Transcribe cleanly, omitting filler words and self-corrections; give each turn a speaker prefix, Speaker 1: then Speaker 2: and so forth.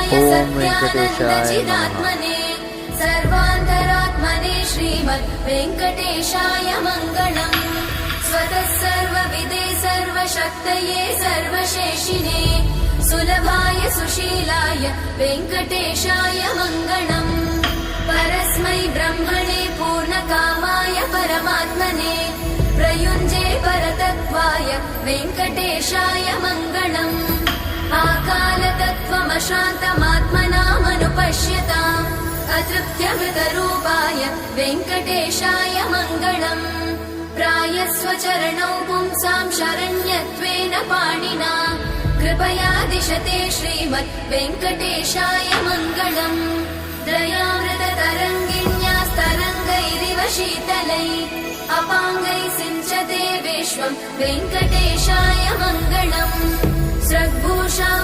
Speaker 1: ॐ वेङ्कटेशाय नमः।
Speaker 2: सर्वान्तरात्मने श्रीमद् वेङ्कटेशाय मङ्गलम्। स्वतः सर्वविदे सर्वशक्तये सर्वशेषिने सुलभाय सुशीलाय वेङ्कटेशाय मङ्गलम्। परस्मै ब्रह्मणे पूर्णकामाय परमात्मने प्रयुञ्जे परतत्त्वाय वेङ्कटेशाय मङ्गलम्। आकालतत्त्वमशान्तमात्मनामनुपश्यताम् अतृप्त्यमृतरूपाय वेङ्कटेशाय मङ्गलम्। प्रायस्वचरणौ पुंसां शरण्यत्वेन पाणिना कृपया दिशते श्रीमद् वेङ्कटेशाय मङ्गलम्। दयामृततरङ्गिण्यास्तरङ्गैरिव शीतलै अपाङ्गैः सिञ्चते विश्वं वेङ्कटेशाय मङ्गलम्। स्रग्भूषां